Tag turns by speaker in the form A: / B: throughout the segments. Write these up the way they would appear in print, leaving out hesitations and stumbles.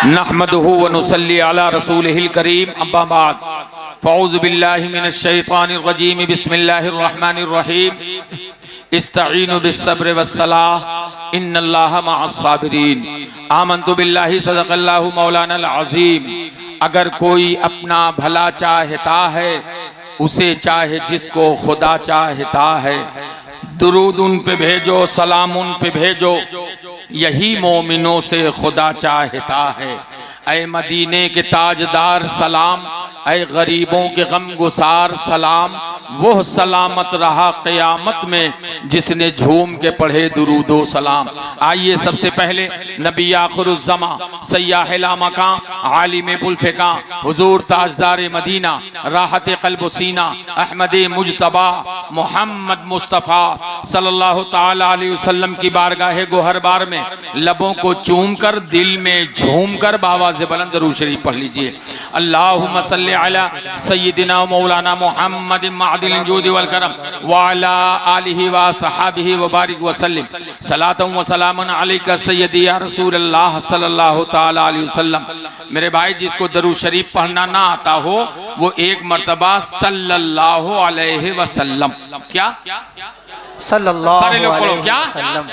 A: नहमदुहु व नुसल्ली अला रसूलिहिल करीम अम्मा बाद फ़अऊज़ु बिल्लाहि मिनश शैतानिर रजीम बिस्मिल्लाहिर रहमानिर रहीम इस्तईनु बिस्सब्रि वस्सलाह इन्नल्लाहा मअस साबिरीन आमन्तु बिल्लाहि सदक़ल्लाहु मौलानल अज़ीम। अगर कोई अपना भला चाहता है उसे चाहे जिसको खुदा चाहता है, दुरूद उन पे भेजो, सलाम उन पे भेजो, यही मोमिनों से खुदा चाहता है। ऐ मदीने के ताजदार सलाम, ऐ गरीबों के गम गुसार सलाम, वो सलामत रहा क़यामत में जिसने झूम के पढ़े दुरूदो सलाम। आइए सबसे पहले नबी आखिरुज़्ज़मा सय्याह लामकां आलिम बुल्फ़िकां हुजूर ताजदार मदीना राहत क़ल्ब सीना अहमद मुजतबा मोहम्मद मुस्तफ़ा सल्लल्लाहु ताला अलैहि वसल्लम की बारगाह गोहरबार में लबों को चूम कर दिल में झूम कर बावाज़ बुलंद दरूद शरीफ पढ़ लीजिए। अल्लाहुम्मा सल्ली अला सय्यिदिना मौलाना मुहम्मद मअदिल जूदि वल करम व अला आलिहि व सहाबिहि व बारिक व सल्लिम सलातन व सलामन अलैका सय्यदी या रसूलल्लाह सल्लल्लाहु ताला अलैहि वसल्लम। मेरे भाई, जिसको दरूद शरीफ पढ़ना ना आता हो वो एक मर्तबा सल्लल्लाहु अलैहि वसल्लम क्या
B: सल्लल्लाहु अलैहि
A: वसल्लम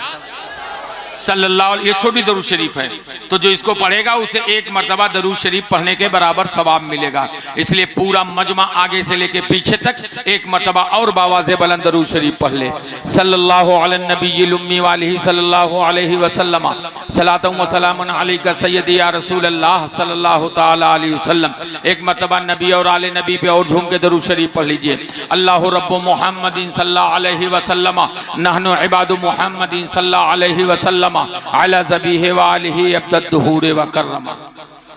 A: सल्लल्लाहु, ये छोटी दरूद शरीफ है, तो जो इसको पढ़ेगा उसे एक मर्तबा दरूद शरीफ पढ़ने के बराबर सवाब मिलेगा। इसलिए पूरा मजमा आगे से लेके पीछे तक एक मर्तबा और बावाज़े बुलंद दरूद शरीफ पढ़ ले। सल्लल्लाहु अला नबीयिल उम्मी वालिही सल्लल्लाहु अलैहि वसल्लम सलातन व सलामुन अलैका सय्यदी या रसूलल्लाह सल्लल्लाहु ताला अलैहि वसल्लम। एक मर्तबा नबी और आले नबी पे और झूम के दरूद शरीफ पढ़ लीजिए। अल्लाहु रब्बु मुहम्मदिन सल्लल्लाहु अलैहि वसल्लम नहनु इबादु मुहम्मदिन सल्लल्लाहु अलैहि वसल्लम अला ज़बीहि व आलिहि अब्दद दुहूर व कररमा।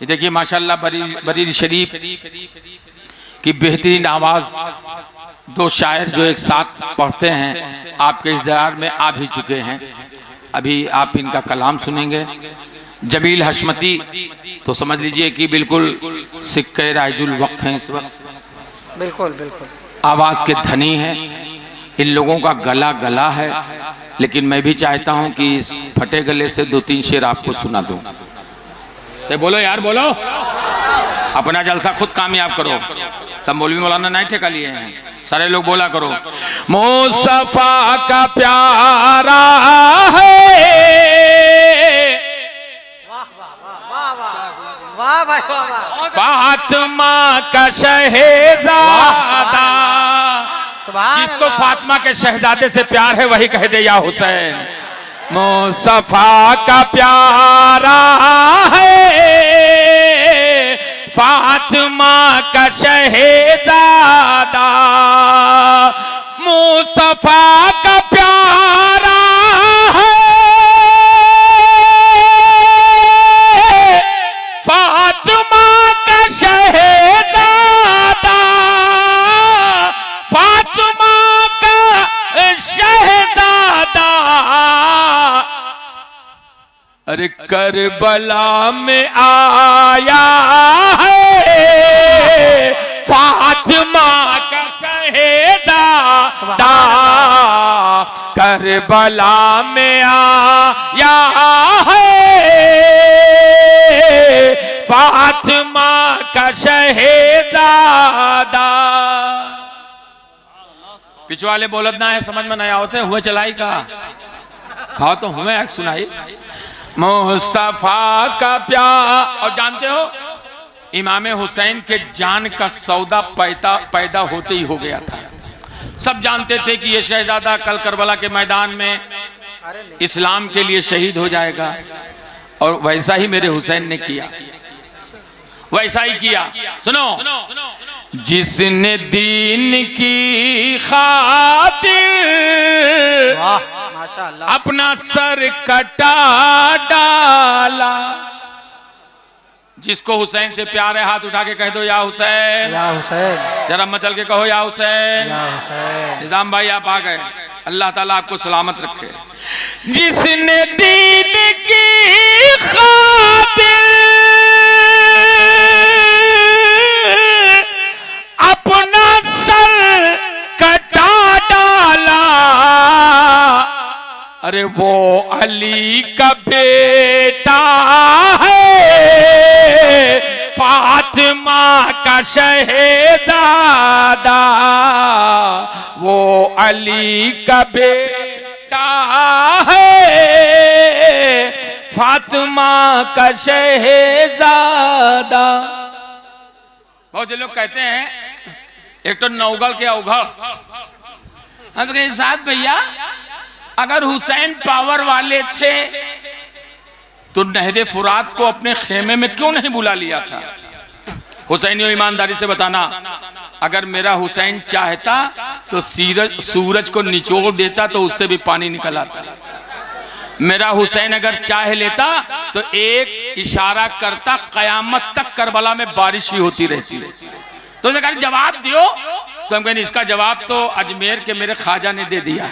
A: ये देखिए माशाअल्लाह बरीर शरीफ की बेहतरीन आवाज़, दो शायर जो एक साथ पढ़ते हैं आपके इस दरबार में आ भी चुके हैं। अभी आप इनका कलाम सुनेंगे। जमील हशमती तो समझ लीजिए कि बिल्कुल सिक्के राइजुल वक्त हैं इस वक्त,
B: बिल्कुल बिल्कुल
A: आवाज़ के धनी हैं। इन लोगों का गला गला है, लेकिन मैं भी चाहता हूं कि इस फटे गले से दो तीन शेर आपको सुना दूं। तो बोलो यार बोलो, अपना जलसा खुद कामयाब करो। सब मौलवी मौलाना नहीं ठेका लिए हैं, सारे लोग बोला करो मुस्तफा का प्यारा है,
B: वाह भाई वाह,
A: फातिमा का शहजादा। जिसको फातिमा के शहजादे से प्यार है वही कह दे या हुसैन। मुस्तफा का प्यारा है, फातिमा का शहजादा, मुस्तफा का प्यारा है, फातिमा का शहजादा, फातिमा का शहजादा। अरे करबला में आया है, फातिमा का शहजादा, करबला में आया है, फातिमा का शहजादा। पिछवाले बोलत ना है, समझ में नहीं आवते हुए चलाई का खाओ तो हुए एक सुनाई। मुस्तफा का प्यार। और जानते हो इमाम हुसैन के जान का सौदा पैदा होते ही हो गया था। सब जानते थे कि ये शहजादा कल करबला के मैदान में इस्लाम के लिए शहीद हो जाएगा, और वैसा ही मेरे हुसैन ने किया, वैसा ही किया। सुनो, जिसने दीन की खातिर अपना सर कटा डाला। जिसको हुसैन से प्यार है हाथ उठा के कह दो या हुसैन,
B: या हुसैन।
A: जरा मचल के कहो या हुसैन,
B: या हुसैन।
A: निजाम भाई आप आ गए, अल्लाह ताला आपको सलामत रखे। जिसने दीन की खातिर अपना सर कटा डाला, अरे वो अली का बेटा है, शहजादा वो अली का बेटा है, फातिमा का शहजादा। बहुत से लोग कहते हैं एक तो नौगढ़ के अवघड़, हम तो कहे साथ भैया अगर हुसैन पावर वाले थे तो नहरे फुरात को अपने खेमे में क्यों नहीं बुला लिया था? हुसैनियों ईमानदारी से बताना, अगर मेरा हुसैन चाहता तो सूरज को निचोड़ देता तो उससे भी पानी निकल आता। मेरा हुसैन अगर चाह लेता तो एक इशारा करता, कयामत तक करबला में बारिश ही होती रहती। तो कहा जवाब दियो, तो हम कहें इसका जवाब तो अजमेर के मेरे ख्वाजा ने दे दिया।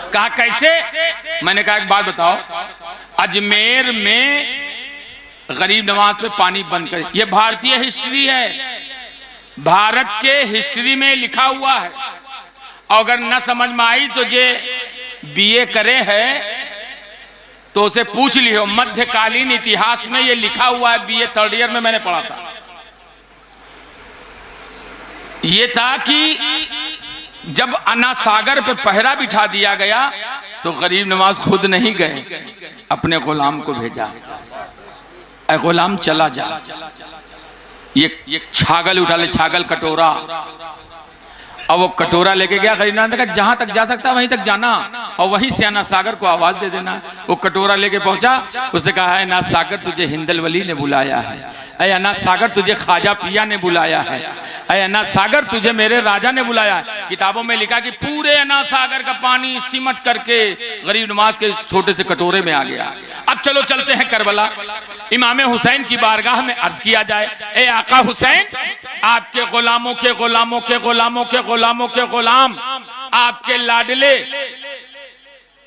A: कहा कैसे? मैंने कहा एक बात बताओ, अजमेर में गरीब नवाज पे पानी बंद करे, ये भारतीय हिस्ट्री है, भारत के हिस्ट्री में लिखा हुआ है। और अगर न समझ में आई तो जे बीए करे है तो उसे पूछ लियो, मध्यकालीन इतिहास में ये लिखा हुआ है, बीए 3rd ईयर में मैंने पढ़ा था। ये था कि जब अन्ना सागर पे पहरा बिठा दिया गया तो गरीब नवाज खुद नहीं गए, अपने गुलाम को भेजा, ऐ गुलाम चला जा, ये छागल उठा ले, छागल कटोरा। अब वो कटोरा लेके गया, गरीब नवाज ने कहा जहां तक जा सकता वहीं तक जाना और वहीं से अन्ना सागर को आवाज दे देना। वो कटोरा लेके पहुंचा, उसने कहा है अन्ना सागर तुझे हिंदल वली ने बुलाया है, ऐ अन्ना सागर तुझे ख्वाजा पिया ने बुलाया है, ऐ अन्ना सागर तुझे मेरे राजा ने बुलाया है। किताबों में लिखा कि पूरे अन्ना सागर का पानी सिमट करके गरीब नवाज के छोटे से कटोरे में आ गया। अब चलो चलते हैं करबला, इमाम हुसैन की बारगाह में अर्ज किया जाए, ए आका हुसैन, आपके गुलामों के गुलामों के गुलामों के गुलामों के गुलाम, आपके लाडले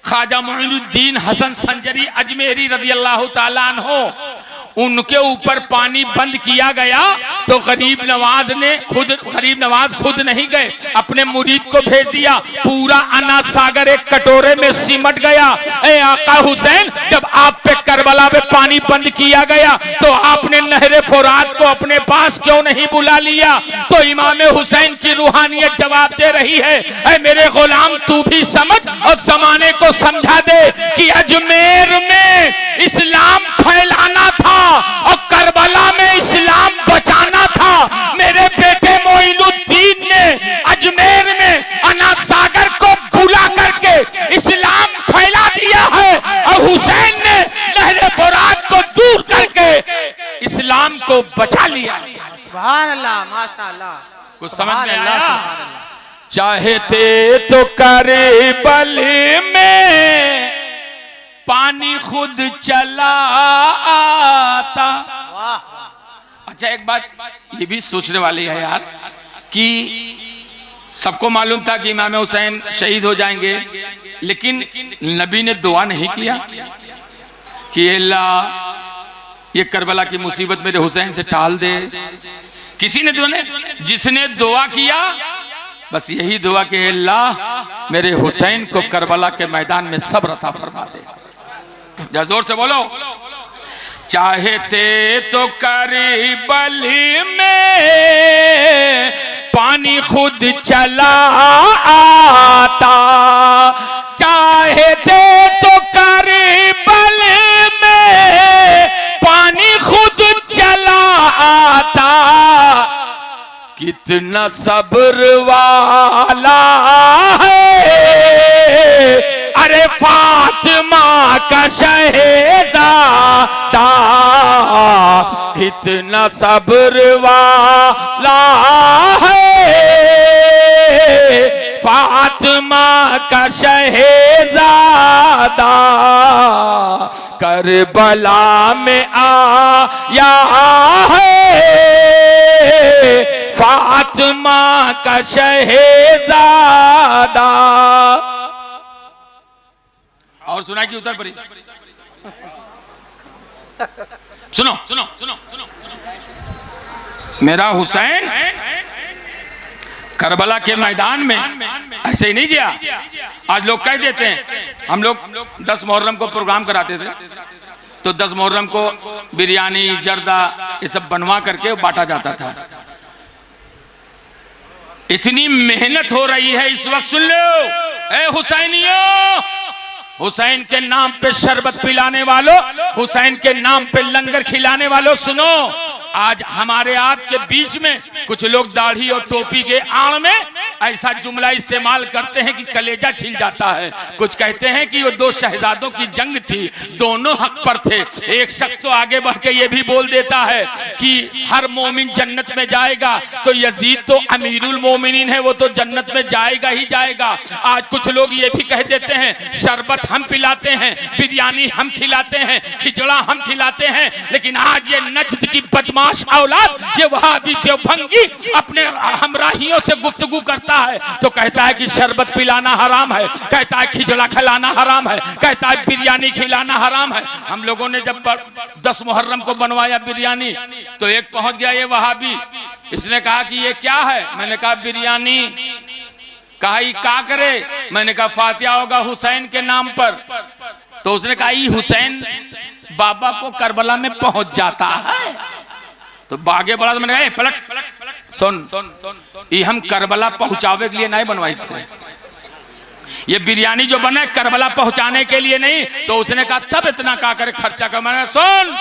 A: ख्वाजा मोइनुद्दीन हसन संजरी अजमेरी रज़ी अल्लाह ताला अन्हो, उनके ऊपर पानी बंद किया गया तो गरीब नवाज खुद नहीं गए, अपने मुरीद को भेज दिया, पूरा अन्ना सागर एक कटोरे में सिमट गया। ए आका हुसैन, जब आप पे करबला में पानी बंद किया गया तो आपने नहरे फुरात को अपने पास क्यों नहीं बुला लिया? तो इमाम हुसैन की रूहानियत जवाब दे रही है, ए मेरे गुलाम तू भी समझ और जमाने को समझा दे कि अजमेर में इस्लाम फैलाना था और करबला में इस्लाम बचाना था। मेरे बेटे मोइनुद्दीन ने अजमेर में अन्ना सागर को बुला करके इस्लाम फैला दिया है और हुसैन ने नहरे फुरात को दूर करके इस्लाम को बचा लिया।
B: सुभान अल्लाह, माशाअल्लाह,
A: कुछ समझ में आया? चाहते तो करबल में पानी खुद चला आता। अच्छा एक बात ये भी सोचने वाली है यार कि सबको मालूम था कि इमाम हुसैन शहीद हो जाएंगे, लेकिन नबी ने दुआ नहीं किया कि अल्लाह ये करबला की मुसीबत मेरे हुसैन से टाल दे। किसी ने दुआ नहीं, जिसने दुआ किया बस यही दुआ कि अल्लाह मेरे हुसैन को करबला के मैदान में सब्र अता फरमा दे। जोर से बोलो, चाहते तो करबल में पानी खुद चला आता, चाहते तो करबल में पानी खुद चला आता, कितना सब्र वाला है अरे फातिमा का शहजादा, इतना सब्र वाला है फातिमा का शहजादा, करबला में आया है फातिमा का शहजादा। और सुना कि उतर पड़ी, सुनो सुनो सुनो सुनो, मेरा हुसैन करबला के मैदान में ऐसे ही नहीं जिया। आज लोग कह देते हैं, हम लोग 10 मुहर्रम को प्रोग्राम कराते थे तो 10 मुहर्रम को बिरयानी जर्दा ये सब बनवा करके बांटा जाता था। इतनी मेहनत हो रही है इस वक्त, सुन लो ए हुसैनियों, हुसैन के नाम पे शरबत पिलाने वालों, हुसैन के नाम पे लंगर खिलाने वालों, सुनो आज हमारे आपके बीच में कुछ लोग दाढ़ी और टोपी के आड़ में ऐसा जुमला इस्तेमाल करते हैं कि कलेजा छिल जाता है। कुछ कहते हैं कि वो 2 शहजादों की जंग थी, दोनों हक पर थे। एक शख्स तो आगे बढ़ के ये भी बोल देता है कि हर मोमिन जन्नत में जाएगा, तो यजीद तो अमीरुल मोमिनीन है, वो तो जन्नत में जाएगा ही जाएगा। आज कुछ लोग ये भी कह देते हैं शरबत हम पिलाते हैं, बिरयानी हम खिलाते हैं, खिचड़ा हम खिलाते हैं, लेकिन आज ये नजद की बदमाश औलाद, ये वहाबी देवबंदी अपने हमराहियों से गुफ्तगू करता है तो कहता है कि शरबत पिलाना हराम है, कहता है खिचड़ा खिलाना हराम है, कहता है बिरयानी खिलाना हराम है। हम लोगों ने जब 10 मुहर्रम को बनवाया बिरयानी तो एक पहुंच गया ये वहाबी, इसने कहा कि ये क्या है, मैंने कहा बिरयानी। कहा ये क्या करे, मैंने कहा फातिहा होगा हुसैन के नाम पर। तो उसने कहा ये हुसैन बाबा को करबला में पहुंच जाता है। तो आगे बढ़ा तो मैंने पलट सुन, ये हम करबला पहुंचावे के लिए नहीं बनवाई थे, ये बिरयानी जो बना है करबला पहुंचाने के लिए नहीं। तो उसने कहा तब इतना का करे खर्चा कर, मैंने सुन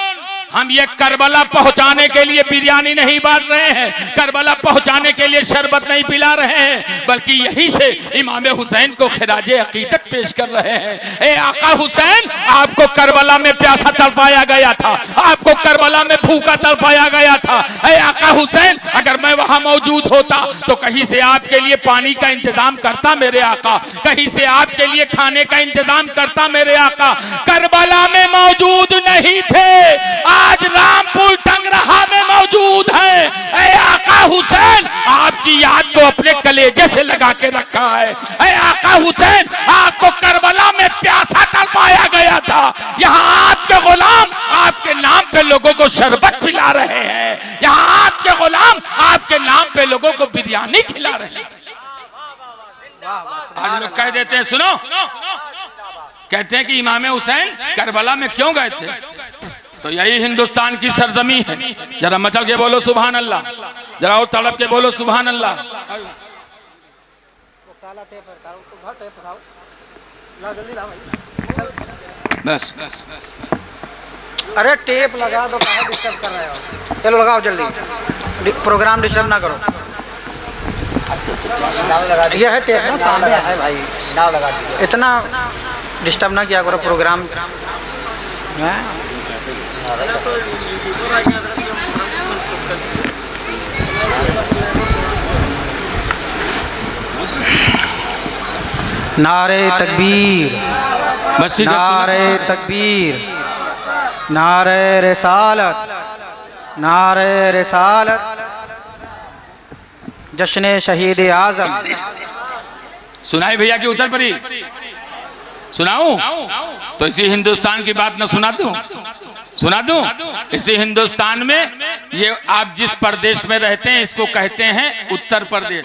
A: हम ये करबला पहुंचाने के लिए बिरयानी नहीं बांट रहे हैं, करबला पहुंचाने के लिए शरबत नहीं पिला रहे हैं, बल्कि यहीं से इमाम हुसैन को खिराजे अकीदत पेश कर रहे हैं। ए आका हुसैन, आपको करबला में प्यासा तड़पाया गया था, आपको करबला में भूखा तड़पाया गया था। ए आका हुसैन, अगर मैं वहां मौजूद होता तो कहीं से आपके लिए पानी का इंतजाम करता मेरे आका, कहीं से आपके लिए खाने का इंतजाम करता मेरे आका। करबला में मौजूद नहीं थे, आज रामपुर टंगरहा में मौजूद है। ऐ आका हुसैन, आपकी याद को अपने कलेजे से लगा के रखा है। ऐ आका हुसैन, आपको करबला में प्यासा तड़पाया गया था, यहाँ आपके गुलाम आपके नाम पे लोगों को शरबत पिला रहे हैं, यहाँ आपके गुलाम आपके नाम पे लोगों को बिरयानी खिला रहे हैं। आज लोग कह देते हैं, सुनो कहते हैं कि इमाम हुसैन करबला में क्यों गए थे, तो यही हिंदुस्तान की सरजमी है। जरा मचल के बोलो सुभान अल्लाह, जरा और तड़प के बोलो सुभान अल्लाह। बस
B: अरे टेप लगा दो, कहाँ डिस्टर्ब कर रहे हो, चलो लगाओ जल्दी, प्रोग्राम डिस्टर्ब ना करो। ये है टेप ना सामने है भाई, नाव लगा दीजिए, इतना डिस्टर्ब ना किया करो प्रोग्राम। नारे तकबीर, नारे तकबीर, नारे रिसालत, नारे रिसालत, जश्न शहीद आजम।
A: सुनाई भैया की उत्तर परी सुनाऊं तो इसी हिंदुस्तान की बात न सुना दूं। इसी हिंदुस्तान में ये आप जिस प्रदेश में रहते हैं इसको कहते हैं उत्तर प्रदेश,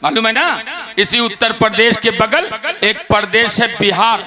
A: मालूम है ना। इसी उत्तर प्रदेश के बगल एक प्रदेश है बिहार।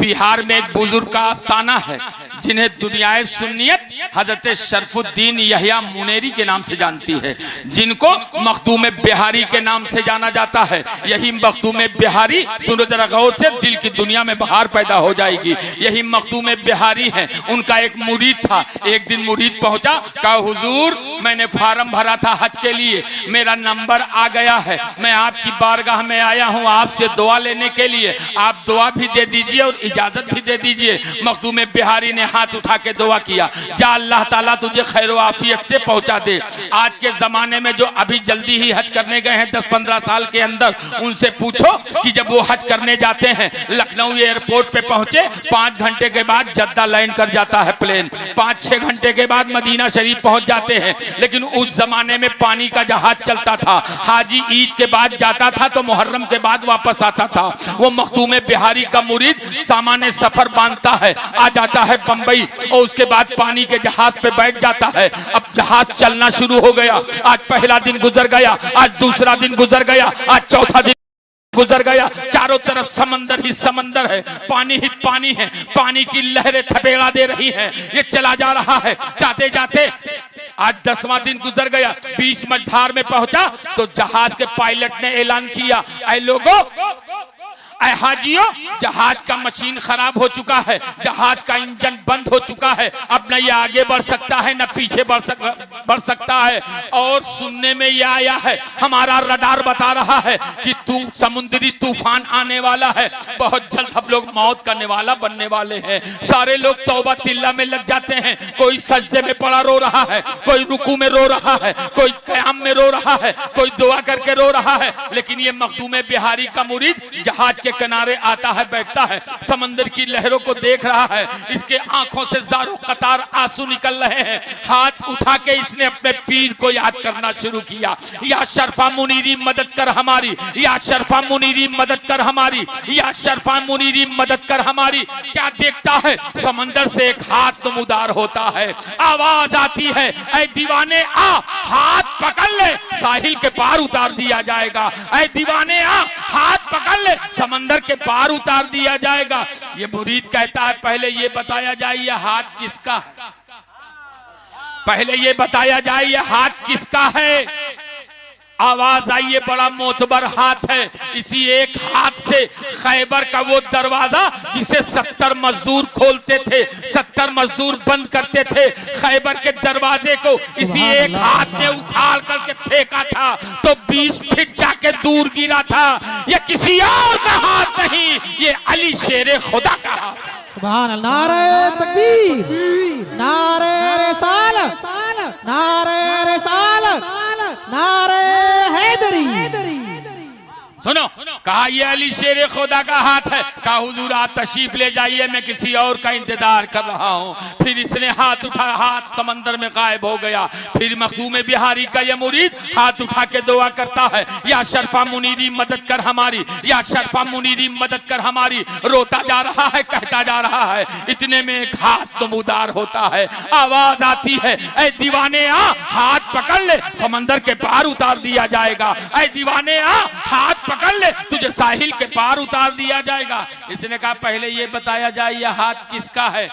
A: बिहार में एक बुजुर्ग का आस्थाना है जिन्हें दुनियाए सुन्नियत हजरत शरफुद्दीन यहिया मुनेरी के नाम से जानती है, जिनको मखदूम बिहारी के नाम से जाना जाता है। यही मखदूम बिहारी, सुनो जरा गौर से, दिल की दुनिया में बहार पैदा हो जाएगी। यही मखदूम बिहारी है। उनका एक मुरीद था। एक दिन मुरीद पहुंचा, कहा हुजूर मैंने फार्म भरा था हज के लिए, मेरा नंबर आ गया है, मैं आपकी बारगाह में आया हूं आपसे दुआ लेने के लिए, आप दुआ भी दे दीजिए और इजाजत भी दे दीजिए। मखदूम बिहारी ने हाथ उठा के दुआ किया, जा अल्लाह ताला तुझे खैर आफियत से पहुंचा दे। आज के जमाने में जो अभी जल्दी ही हज करने गए हैं 10-15 साल के अंदर, उनसे पूछो कि जब वो हज करने जाते हैं लखनऊ एयरपोर्ट पे पहुंचे, 5 घंटे के बाद जद्दा लैंड कर जाता है प्लेन, 5-6 घंटे के बाद मदीना शरीफ पहुंच जाते हैं। लेकिन उस जमाने में पानी का जहाज चलता था, हाजी ईद के बाद जाता था तो मुहर्रम के बाद वापस आता था। वो मखदूम बिहारी का मुरीद सामान्य सफर बांधता है, आ जाता है बंबई और उसके बाद पानी के जहाज पे बैठ जाता है। अब जहाज चलना शुरू हो गया। आज पहला दिन गुजर गया, आज दूसरा दिन गुजर गया, आज चौथा दिन गुजर गया, चारों तरफ समंदर ही समंदर है, पानी ही पानी है, पानी की लहरें थपेड़ा दे रही हैं। ये चला जा रहा है, जाते जाते आज 10वां दिन गुजर गया, बीच मझधार में पहुंचा तो जहाज के पायलट ने ऐलान किया, ऐ लोगों, ऐ हाजियों, जहाज का मशीन खराब हो चुका है, जहाज का इंजन बंद हो चुका है, अब न ये आगे बढ़ सकता है न पीछे बढ़ सकता है। और सुनने में ये आया है, हमारा रडार बता रहा है कि समुद्री तूफान आने वाला है, बहुत जल्द हम लोग मौत का निवाला बनने वाले हैं। सारे लोग तौबा तिल्ला में लग जाते हैं, कोई सजदे में पड़ा रो रहा है, कोई रुकू में रो रहा है, कोई क़याम में रो रहा है, कोई दुआ करके रो रहा है। लेकिन ये मखदूम बिहारी का मुरीद जहाज के किनारे आता है, बैठता है, समंदर की लहरों को देख रहा है, इसके आंखों से ज़ारो कतार आंसू निकल रहे हैं। हाथ उठा के इसने अपने पीर को याद करना शुरू किया, या शरफा मुनीरी मदद कर हमारी, या शरफा मुनीरी मदद कर हमारी, या शरफा मुनीरी मदद कर हमारी। क्या देखता है, समंदर से एक हाथ नमूदार होता है, आवाज आती है, ऐ दीवाने आ, हाथ पकड़ ले, साहिल के पार उतार दिया जाएगा। ऐ दीवाने आ, हाथ पकड़ ले, समंदर के पार उतार दिया जाएगा। ये मुरीद कहता है, पहले ये बताया जाए ये हाथ किसका, पहले ये बताया जाए ये हाथ किसका है। आवाज आई, ये बड़ा मोतबर हाथ है, इसी एक हाथ से खैबर का वो दरवाजा जिसे 70 मजदूर खोलते थे, 70 मजदूर बंद करते थे, खैबर के दरवाजे को इसी एक हाथ ने उखाड़ करके फेंका था तो 20 फीट जाके दूर गिरा था। ये किसी और का हाथ नहीं, ये अली शेरे खुदा का हाथ।
C: सुभान अल्लाह, नारे तकबीर, नारे रिसालत, नारे रिसालत, नारे हैदरी।
A: सुनो, कहा ये अली शेर खुदा का हाथ है, कहा हुजूर आप तशरीफ ले जाइए, मैं किसी और का इंतजार कर रहा हूँ। फिर इसने हाथ उठाया, हाथ समंदर में गायब हो गया। फिर मखदूम बिहारी का ये मुरीद हाथ उठा के दुआ करता है, या शरफा मुनीरी मदद कर हमारी, या शरफा मुनीरी मदद कर हमारी। रोता जा रहा है, कहता जा रहा है, इतने में एक हाथ नमूदार होता है, आवाज आती है, ऐ दीवाने आ, हाथ पकड़ ले, समंदर के पार उतार दिया जाएगा। ऐ दीवाने आ, हाथ पकड़ ले, तुझे साहिल के पार उतार दिया जाएगा। इसने कहा पहले ये बताया जाए ये हाथ किसका है।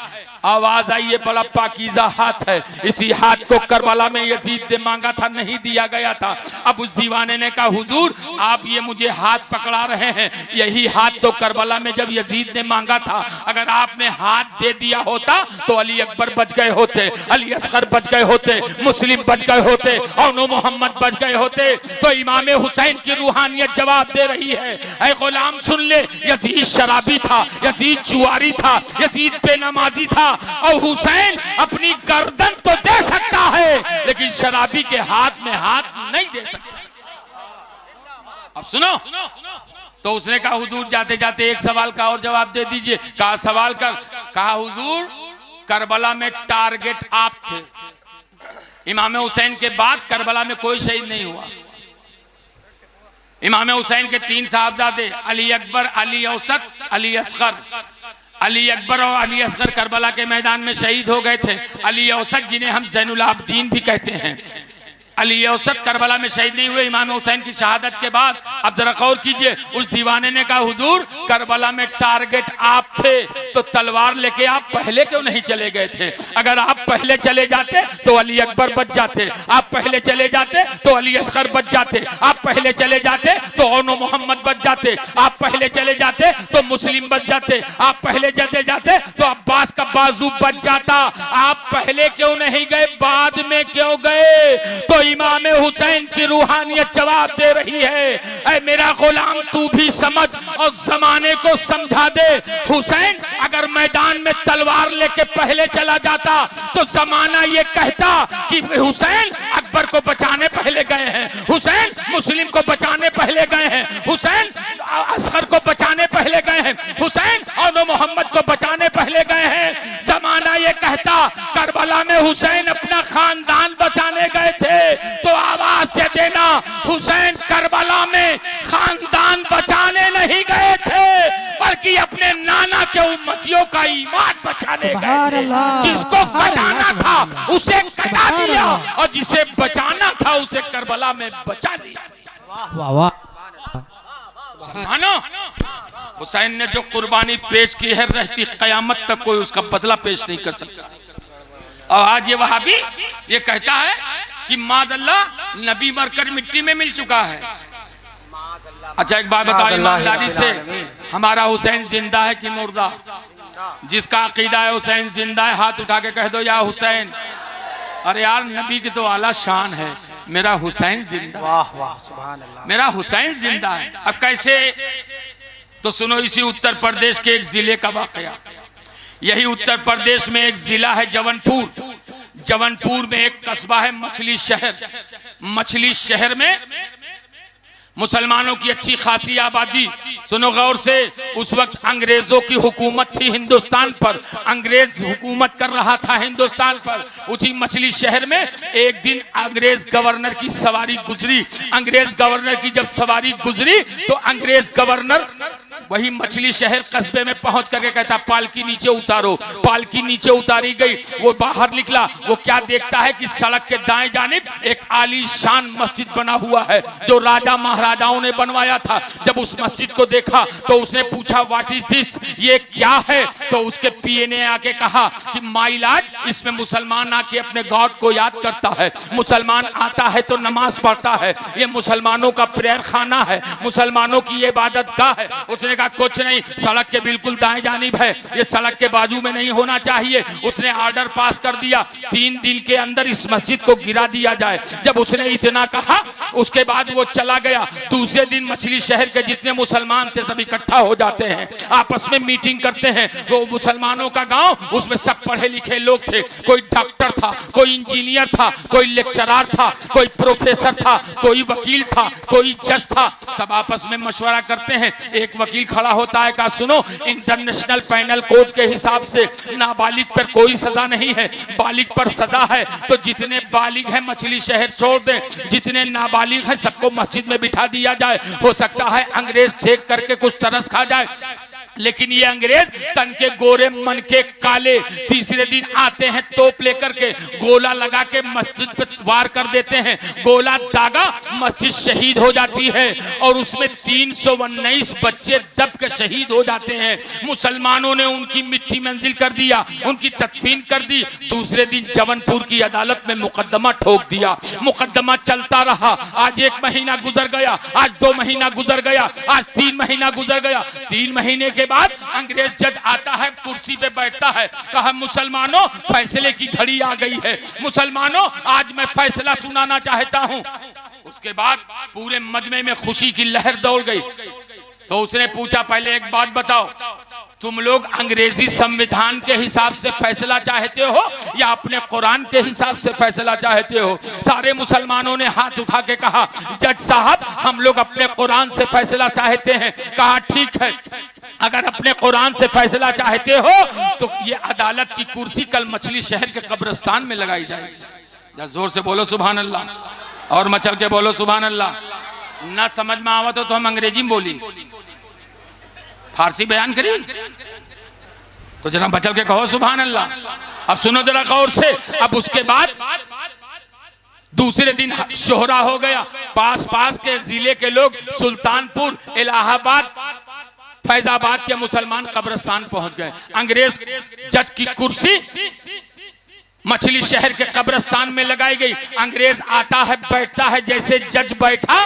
A: आवाज आई, ये बड़ा पाकीज़ा हाथ है, इसी हाथ को करबला में यजीद ने मांगा था, नहीं दिया गया था। अब उस दीवाने ने कहा हुजूर आप ये मुझे हाथ पकड़ा रहे हैं, यही हाथ तो करबला में जब यजीद ने मांगा था, अगर आपने हाथ दे दिया होता तो अली अकबर बच गए होते, अली असगर बच गए होते, मुस्लिम बच गए होते, और मोहम्मद बच गए होते। तो इमाम हुसैन की रूहानियत जवाब दे रही है, ऐ गुलाम सुन ले, यजीद शराबी था, यजीद जुआरी था, यजीद बेनमाजी था, और हुसैन अपनी गर्दन तो दे सकता है लेकिन शराबी के हाथ में हाथ नहीं दे सकता। अब सुनो, तो उसने कहा हुजूर जाते जाते एक सवाल का और जवाब दे दीजिए। कहा सवाल कर। कहा हुजूर करबला में टारगेट आप थे, इमाम हुसैन के बाद करबला में कोई शहीद नहीं हुआ। इमाम हुसैन के 3 साहबजादे अली अकबर, अली औसत, अली असगर। अली अकबर और अली असगर करबला के मैदान में शहीद हो गए थे। अली औसत जिन्हें हम ज़ैनुल आबदीन भी कहते हैं, अली औसत करबला में शहीद नहीं हुए। इमाम हुसैन की शहादत के बाद अब जरा गौर कीजिए, उस दीवाने ने कहा हुजूर करबला में टारगेट आप थे तो तलवार लेके आप पहले क्यों नहीं चले गए थे? अगर आप पहले चले जाते तो अली अकबर बच जाते, आप पहले चले जाते तो अली असगर बच जाते, आप पहले चले जाते तो औनो मोहम्मद बच जाते, आप पहले चले जाते तो मुस्लिम बच जाते, आप पहले चले जाते तो अब्बास का बाजू बच जाता। आप पहले क्यों नहीं गए, बाद में क्यों गए? तो इमाम हुसैन की रूहानियत जवाब दे रही है, ऐ मेरा गुलाम तू भी समझ और जमाने को समझा दे। हुसैन अगर मैदान में तलवार लेके पहले चला जाता तो जमाना ये कहता कि हुसैन अकबर को बचाने पहले गए हैं, हुसैन मुस्लिम को बचाने पहले गए हैं, हुसैन असगर को बचाने पहले गए हैं, हुसैन और मोहम्मद को बचाने पहले गए हैं। जमाना ये कहता करबला में हुसैन अपना खानदान बचाने गए थे। तो आवाज दे देना, हुसैन करबला में खानदान बचाने नहीं गए थे बल्कि अपने नाना के उम्मतियों का ईमान बचाने गए थे। जिसको कटाना था उसे कटा दिया और जिसे बचाना था उसे करबला में बचा दिया।
C: वाह वाह,
A: मानो हुसैन ने जो कुर्बानी पेश की है रहती कयामत तक कोई उसका बदला पेश नहीं कर सकता। और आज ये वहाबी ये कहता है कि माज़अल्लाह नबी मरकर मिट्टी में मिल चुका है। अच्छा एक बात बताओ ईमानदारी से, हमारा हुसैन जिंदा है कि मुर्दा? जिसका अकीदा है हुसैन जिंदा है हाथ उठा के कह दो या हुसैन। अरे यार नबी की तो आला शान है, मेरा हुसैन जिंदा।
B: वाह वाह सुभान अल्लाह, मेरा
A: हुसैन जिंदा है। अब कैसे? तो सुनो, इसी उत्तर प्रदेश के एक जिले का वाकया। यही उत्तर प्रदेश में एक जिला है जौनपुर। जौनपुर में एक कस्बा है मछली शहर। मछली शहर में मुसलमानों की अच्छी खासी आबादी। सुनो गौर से, उस वक्त अंग्रेजों की हुकूमत थी हिंदुस्तान पर, अंग्रेज हुकूमत कर रहा था हिंदुस्तान पर। उसी मछली शहर में एक दिन अंग्रेज गवर्नर की सवारी गुजरी। अंग्रेज गवर्नर की जब सवारी गुजरी तो अंग्रेज गवर्नर वही मछली शहर कस्बे में पहुंच करके कहता पालकी नीचे उतारो। पालकी नीचे उतारी गई, वो बाहर निकला, वो क्या देखता है कि सड़क के दाएं जानिब एक आलीशान मस्जिद बना हुआ है जो राजा महाराजाओं ने बनवाया था। जब उस मस्जिद को देखा तो उसने पूछा व्हाट इज दिस, ये क्या है? तो उसके पीए ने आके कहा कि माय लॉर्ड, इसमें मुसलमान आके अपने गॉड को याद करता है, मुसलमान आता है तो नमाज पढ़ता है, ये मुसलमानों का प्रेयर खाना है, मुसलमानों की इबादत गाह है। उसने कहा कुछ नहीं, सड़क के बिल्कुल दाएं जानिब है, ये सड़क के बाजू में नहीं होना चाहिए। उसने ऑर्डर पास कर दिया 3 दिन के अंदर इस मस्जिद को गिरा दिया जाए। जब उसने इतना कहा उसके बाद वो चला गया। दूसरे दिन मछली शहर के जितने मुसलमान थे सब इकट्ठा हो जाते हैं, आपस में मीटिंग करते हैं। वो मुसलमानों का गांव, उसमें सब पढ़े लिखे लोग थे, कोई डॉक्टर था, कोई इंजीनियर था, कोई लेक्चरर था, कोई प्रोफेसर था, कोई वकील था, कोई जज था। सब आपस में मशवरा करते हैं। एक वकील खड़ा होता है, कहा सुनो, इंटरनेशनल पैनल कोड के हिसाब से नाबालिग पर कोई सजा नहीं है, बालिग पर सजा है। तो जितने बालिग हैं मछली शहर छोड़ दें, जितने नाबालिग हैं सबको मस्जिद में बिठा दिया जाए। हो सकता है अंग्रेज देख करके कुछ तरस खा जाए, लेकिन ये अंग्रेज तन के गोरे मन के काले। तीसरे दिन आते हैं तोप लेकर के, गोला लगा के मस्जिद पे वार कर देते हैं। गोला दागा, मस्जिद शहीद हो जाती है और उसमें 319 बच्चे दब के शहीद हो जाते हैं। मुसलमानों ने उनकी मिट्टी मंजिल कर दिया, उनकी तदफीन कर दी। दूसरे दिन जौनपुर की अदालत में मुकदमा ठोक दिया। मुकदमा चलता रहा। आज 1 महीना गुजर गया, आज 2 महीना गुजर गया, आज 3 महीना गुजर गया। 3 महीने के बाद अंग्रेज जज आता है, कुर्सी पे बैठता है, कहा मुसलमानों फैसले की घड़ी आ गई है, मुसलमानों आज मैं फैसला सुनाना चाहता हूं। उसके बाद पूरे मजमे में खुशी की लहर दौड़ गई। तो उसने पूछा पहले एक बात बताओ, तुम लोग अंग्रेजी संविधान के हिसाब से फैसला चाहते हो या अपने कुरान के हिसाब से फैसला चाहते हो? सारे मुसलमानों ने हाथ उठा के कहा जज साहब हम लोग अपने कुरान से फैसला चाहते हैं। कहा ठीक है, अगर अपने कुरान से फैसला चाहते हो तो ये अदालत की कुर्सी कल मछली शहर के कब्रिस्तान में लगाई जाएगी। जोर से बोलो सुभान अल्लाह और मचल के बोलो सुभान अल्लाह। ना समझ में आवा तो हम अंग्रेजी में बोली, फारसी बयान करी तो जरा बचल के कहो सुभान अल्लाह। अब सुनो जरा गौर से। अब उसके बाद दूसरे दिन शोहरा हो गया। पास के जिले के लोग सुल्तानपुर, इलाहाबाद, फैजाबाद के मुसलमान कब्रिस्तान पहुंच गए। अंग्रेज जज की कुर्सी मछली शहर के कब्रिस्तान में लगाई गई। अंग्रेज आता है, बैठता है जैसे जज बैठा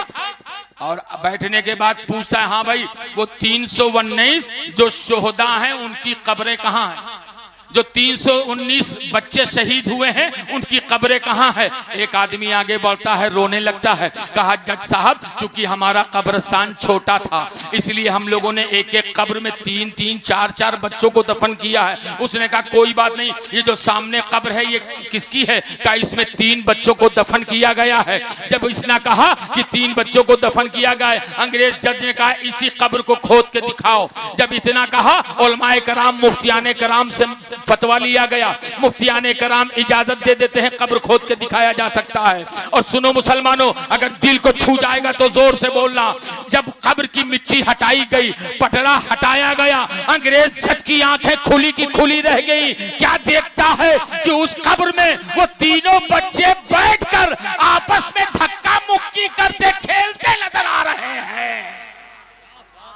A: और बैठने के बाद पूछता है हाँ भाई वो 319 जो शोहदा हैं उनकी कब्रें कहाँ हैं? जो 319 बच्चे शहीद हुए हैं उनकी कब्रें कहाँ है? एक आदमी आगे बढ़ता है, रोने लगता है। कहा जज साहब चूंकि हमारा कब्रिस्तान छोटा था इसलिए हम लोगों ने एक एक कब्र में 3-3, 4-4 बच्चों को दफन किया है। उसने कहा कोई बात नहीं, ये जो सामने कब्र है ये किसकी है? कहा इसमें 3 बच्चों को दफन किया गया है। जब इसने कहा कि 3 बच्चों को दफन किया गया है, अंग्रेज जज ने कहा इसी कब्र को खोद के दिखाओ। जब इतना कहा उलमाए कराम, मुफ्तियाने कराम से फतवा लिया गया। मुफ्तियाने कराम इजाजत दे देते हैं कब्र खोद के दिखाया जा सकता है। और सुनो मुसलमानों, अगर दिल को छू जाएगा तो जोर से बोलना। जब कब्र की मिट्टी हटाई गई, पटरा हटाया गया, अंग्रेज जज की आंखें खुली की खुली रह गई। क्या देखता है कि उस कब्र में वो तीनों बच्चे बैठकर आपस में धक्का मुक्की करते खेलते नजर आ रहे हैं।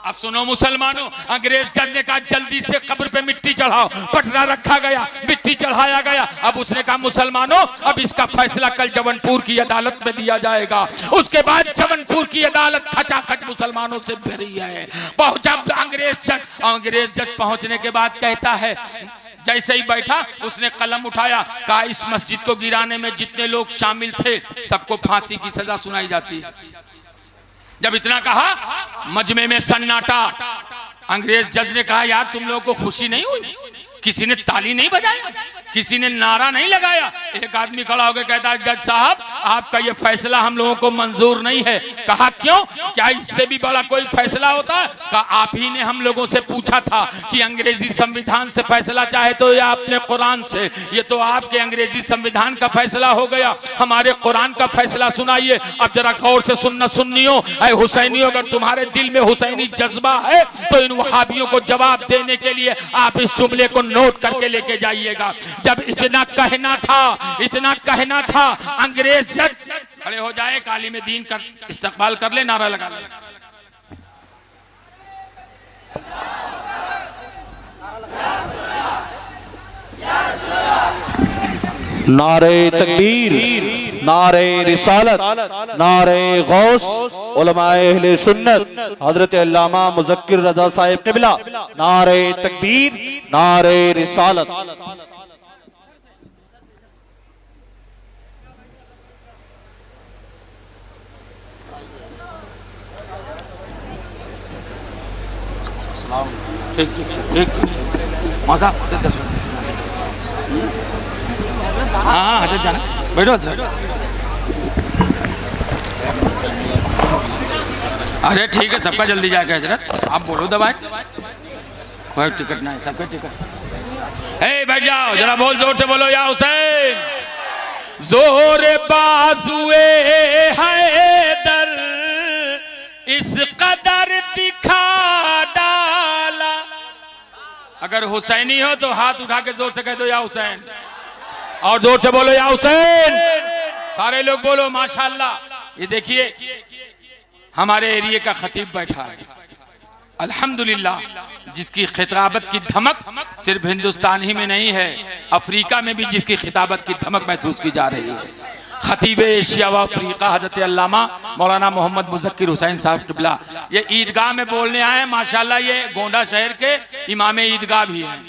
A: अब सुनो मुसलमानों, अंग्रेज जज ने कहा जल्दी से कब्र पे मिट्टी चढ़ाओ। पटरा रखा गया, मिट्टी चढ़ाया गया। अब उसने कहा मुसलमानों, अब इसका फैसला कल जबलपुर की अदालत में दिया जाएगा। उसके बाद जबलपुर की अदालत खचाखच मुसलमानों से भरी है। पहुंचा अंग्रेज जज पहुंचने के बाद कहता है, जैसे ही बैठा उसने कलम उठाया, कहा इस मस्जिद को गिराने में जितने लोग शामिल थे सबको फांसी की सजा सुनाई जाती। जब इतना कहा मजमे में सन्नाटा। अंग्रेज जज ने कहा यार तुम लोगों को खुशी नहीं हुई? किसी ने ताली नहीं बजाई, किसी ने नारा नहीं लगाया। एक आदमी खड़ा होकर कहता है जज साहब आपका ये फैसला हम लोगों को मंजूर नहीं है। कहा क्यों? क्या इससे भी बड़ा कोई फैसला होता है? कहा आप ही ने हम लोगों से पूछा था कि अंग्रेजी संविधान से फैसला चाहे तो या अपने कुरान से। ये तो आपके अंग्रेजी संविधान का फैसला हो गया, हमारे कुरान का फैसला सुनाइए। अब जरा गौर से सुनना सुन्नियों, ऐ हुसैनियों, अगर तुम्हारे दिल में हुसैनी जज्बा है तो इन वहाबियों को जवाब देने के लिए आप इस जुमले को नोट करके लेके जाइएगा। जब इतना कहना था अंग्रेज जज खड़े हो जाए, काली में दीन का इस्तकबाल कर ले, नारा लगा ले।
D: नारे तकबीर, नारे रिसालत, नारे गौस, उलमाए अहले सुन्नत हजरत अल्लामा मुज़क्किर रज़ा साहिब क़िबला। नारे तकबीर, नारे रिसालत।
A: ठीक ठीक ठीक मौसा 10 मिनट। हाँ हजरत जाना, बैठो हजरत। अरे ठीक है, सबका जल्दी जाएगा हजरत, आप बोलो दबाए। कोई टिकट नहीं, सबके टिकट। ए बैठ जाओ, जरा बोल, जोर से बोलो या हुसैन। जोर बाजुए हैदर इस कदर दिखा डाला। अगर हुसैनी हो तो हाथ उठा के जोर से कह दो या हुसैन, और जोर से बोलो या हुसैन। सारे लोग बोलो माशाअल्लाह। ये देखिए हमारे एरिया का खतीब बैठा है, अल्हम्दुलिल्लाह, जिसकी खिताबत की धमक सिर्फ हिंदुस्तान ही में नहीं है, अफ्रीका में भी जिसकी खिताबत की धमक महसूस की जा रही है। खतीब एशिया व अफ्रीका हजरत अल्लामा मौलाना मोहम्मद मुज़क्किर हुसैन साहब क़िबला ये ईदगाह में बोलने आए। माशाअल्लाह ये गोंडा शहर के इमाम ईदगाह भी हैं,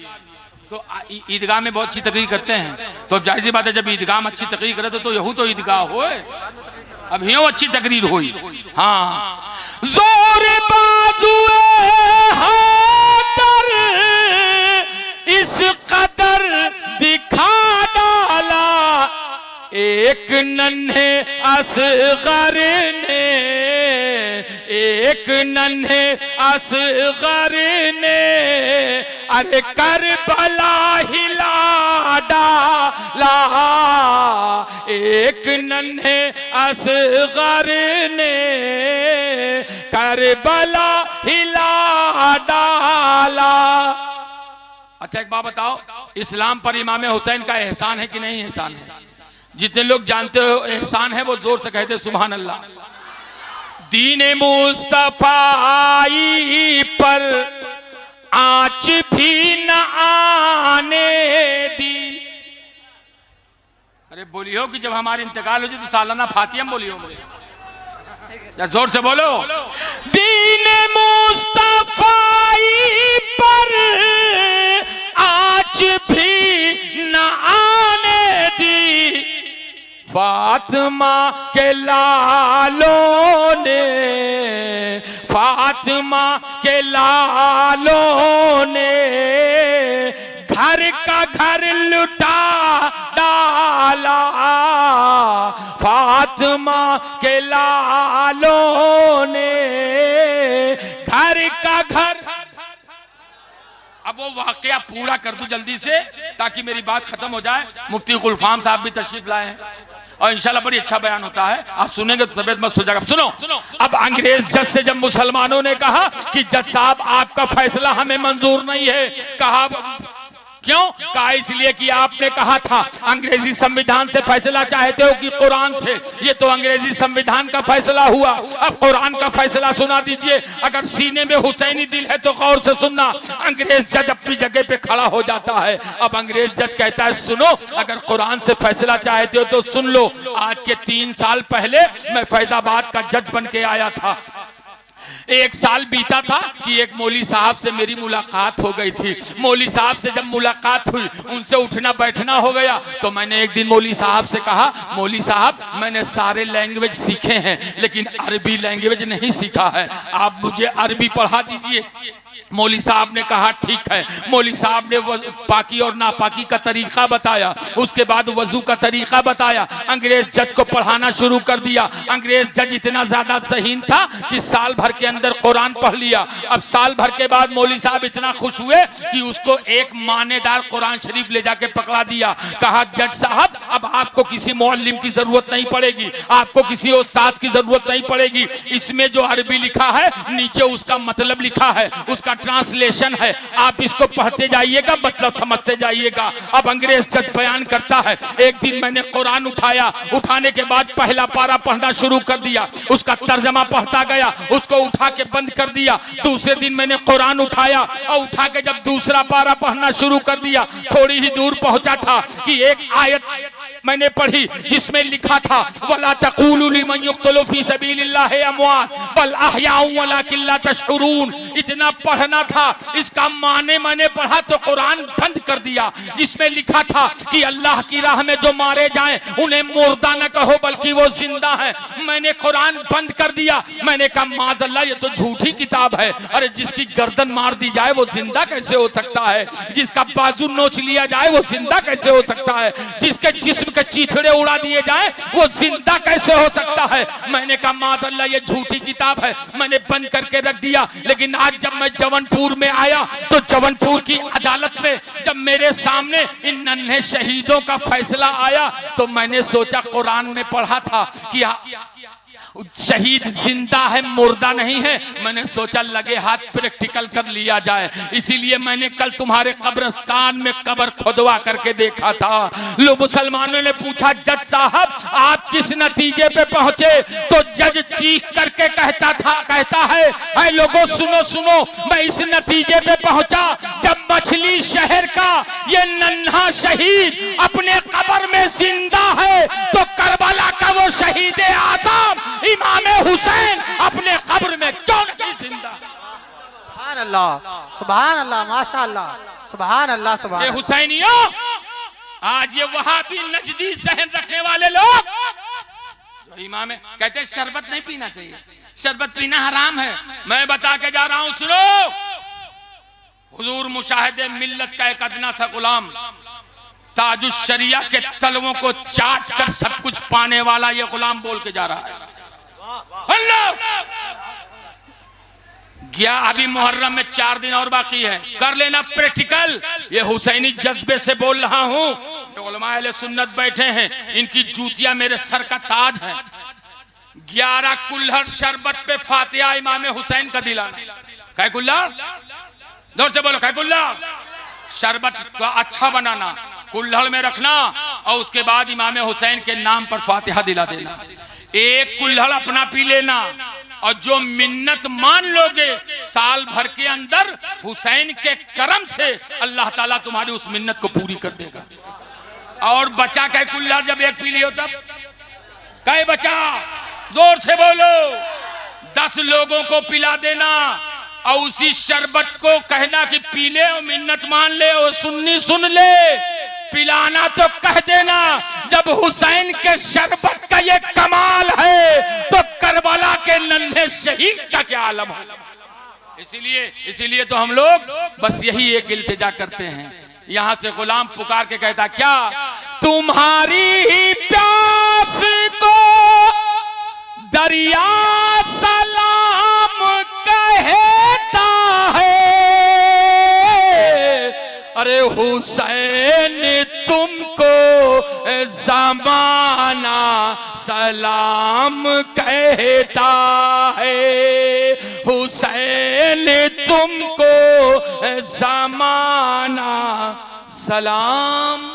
A: तो ईदगाह में बहुत अच्छी तकरीर करते हैं। तो अब जाहिर सी बात है जब ईदगाह में अच्छी तकरीर करे तो यहू तो ईदगाह हो, अब यूं अच्छी तकरीर हुई। हाँ, जोर बाजुए हैदर इस कदर दिखा डाला, एक नन्हे असगर ने, एक नन्हे असगर ने अरे करबला हिला डाला, एक नन्हे असगर ने करबला हिला डाला। अच्छा एक बात बताओ, इस्लाम पर इमाम हुसैन का एहसान है कि नहीं एहसान है? जितने लोग जानते हो एहसान है वो जोर से कहते सुभान अल्लाह। दीन मुस्तफाई पर आँच भी न आने दी। अरे बोलियो कि जब हमारी इंतकाल हो जाए तो सालाना फातिहा बोलियो, या जोर से बोलो। दीन मुस्तफाई पर आँच भी न आने दी, फातिमा के लालों ने, फातिमा के लालों ने घर का घर लुटा डाला, फातिमा के लालों ने घर का घर। अब वो वाकया पूरा कर दूं जल्दी से ताकि मेरी बात खत्म हो जाए। मुफ्ती गुलफाम साहब भी तशरीफ लाए हैं और इंशाल्लाह बड़ी अच्छा बयान होता है, आप सुनेंगे तो तबीयत मस्त हो जाएगा। सुनो, अब अंग्रेज जज से जब मुसलमानों ने कहा कि जज साहब आपका फैसला हमें मंजूर नहीं है, कहा क्यों? कहा इसलिए कि आपने कहा था अंग्रेजी संविधान से फैसला चाहते हो कि कुरान से। ये तो अंग्रेजी संविधान का फैसला हुआ, अब कुरान का फैसला सुना दीजिए। अगर सीने में हुसैनी दिल है तो गौर से सुनना। अंग्रेज जज अपनी जगह पे खड़ा हो जाता है। अब अंग्रेज जज कहता है सुनो, अगर कुरान से फैसला चाहते हो तो सुन लो। आज के 3 साल पहले मैं फैजाबाद का जज बन के आया था। 1 साल बीता था कि एक मौली साहब से मेरी मुलाकात हो गई थी। मौली साहब से जब मुलाकात हुई, उनसे उठना बैठना हो गया, तो मैंने एक दिन मौली साहब से कहा, मौली साहब मैंने सारे लैंग्वेज सीखे हैं लेकिन अरबी लैंग्वेज नहीं सीखा है, आप मुझे अरबी पढ़ा दीजिए। मौली साहब ने कहा ठीक है। मौली साहब ने पाकी और नापाकी का तरीका बताया, उसके बाद वजू का तरीका बताया। अंग्रेज जज को पढ़ाना शुरू कर दिया। अंग्रेज जज इतना ज्यादा ज़हीन था कि साल भर के अंदर कुरान पढ़ लिया। अब साल भर के बाद मौली साहब इतना खुश हुए कि उसको एक मानेदार कुरान शरीफ ले जाके पकड़ा दिया। कहा जज साहब अब आपको किसी मुअल्लिम की जरूरत नहीं पड़ेगी, आपको किसी उस्ताद की जरूरत नहीं पड़ेगी। इसमें जो अरबी लिखा है नीचे उसका मतलब लिखा है, उसका ट्रांसलेशन है, आप इसको पढ़ते जाइएगा, मतलब समझते जाइएगा। अब अंग्रेज जज बयान करता है, एक दिन मैंने कुरान उठाया, उठाने के बाद पहला पारा पढ़ना शुरू कर दिया, उसका तर्जमा पढ़ता गया, उसको उठा के बंद कर दिया। दूसरे दिन मैंने कुरान उठाया और उठा के जब दूसरा पारा पढ़ना शुरू कर दिया, थोड़ी ही दूर पहुंचा था कि एक आयत मैंने पढ़ी जिसमें लिखा था वला तक़ूलू लिमन युक़्तलू फी सबीलिल्लाहि अमवात बल अहयाउ वलाकिन ला तशउरून। इतना पढ़ना था, इसका माने मैंने पढ़ा तो कुरान बंद कर दिया, जिसमें लिखा था कि अल्लाह की राह में जो मारे जाएं उन्हें मुर्दा न कहो बल्कि वो जिंदा है। मैंने कुरान बंद कर दिया। मैंने कहा माज़अल्लाह ये तो झूठी किताब है। अरे जिसकी गर्दन मार दी जाए वो जिंदा कैसे हो सकता है? जिसका बाजू नोच लिया जाए वो जिंदा कैसे हो सकता है? जिसके जिस्म के चीथड़े उड़ा दिए जाए वो जिंदा कैसे हो सकता है? मैंने कहा माज़अल्लाह ये झूठी किताब है। मैंने बंद करके रख दिया। लेकिन आज जब मैं जौनपुर में आया तो जौनपुर की अदालत में जब मेरे सामने इन नन्हे शहीदों का फैसला आया तो मैंने सोचा कुरान में पढ़ा था कि शहीद जिंदा है मुर्दा नहीं है। मैंने सोचा लगे हाथ प्रैक्टिकल कर लिया जाए, इसीलिए मैंने कल तुम्हारे कब्रिस्तान में कब्र खुदवा करके देखा था। लोग मुसलमानों ने पूछा जज साहब आप किस नतीजे पे पहुंचे? तो जज चीख करके कहता है ऐ लोगों सुनो सुनो, मैं इस नतीजे पे पहुंचा जब मछली शहर का ये नन्हा शहीद अपने कब्र में जिंदा है तो करबला का वो शहीद आज़म इमाम हुसैन अपने कब्र में क्यों नहीं जिंदा?
B: सुभान अल्लाह, सुभान अल्लाह, माशाअल्लाह, सुभान अल्लाह, सुभान।
A: ये हुसैनियों, आज ये वहाबी नजदी जहन रखने वाले लोग जो इमाम कहते हैं शरबत नहीं पीना चाहिए, शरबत पीना हराम है। मैं बता के जा रहा हूं सुनो, हुजूर मुशाहिदे मिल्लत का एक अदना सा गुलाम ताजुश शरिया के तलवों को चाट कर सब कुछ पाने वाला ये गुलाम बोल के जा रहा है। गया अभी मुहर्रम में 4 दिन और बाकी है, कर लेना प्रैक्टिकल। ये हुसैनी जज्बे से बोल रहा हूं। जो उलमा अहले सुन्नत बैठे हैं इनकी जूतियां मेरे सर का ताज है। 11 कुल्हड़ शरबत पे फातिहा इमाम हुसैन का दिलाना। कै कुल्हड़? जोर से बोलो, कै कुल्हड़? शरबत का अच्छा बनाना, कुल्हड़ में रखना और उसके बाद इमाम हुसैन के नाम पर फातिहा दिला देना। एक कुल्हड़ अपना पी लेना और जो मिन्नत मान लोगे साल भर के अंदर हुसैन के करम से अल्लाह ताला तुम्हारी उस मिन्नत को पूरी कर देगा। और बचा कै कुल्हड़ जब एक पी लियो तब कै बचा? जोर से बोलो। 10 लोगों को पिला देना और उसी शरबत को कहना कि पी ले और मिन्नत मान ले और सुन्नी सुन ले। पिलाना तो कह देना। जब हुसैन के शरबत का ये कमाल है तो करबला के नन्हे शहीद का क्या आलम है। इसीलिए तो हम लोग बस यही एक इल्तिजा करते हैं। यहां से गुलाम पुकार के कहता क्या? तुम्हारी ही प्यास को दरिया सलाम कहता है, अरे हुसैन तुमको ज़माना सलाम कहता है, हुसैन तुमको ज़माना सलाम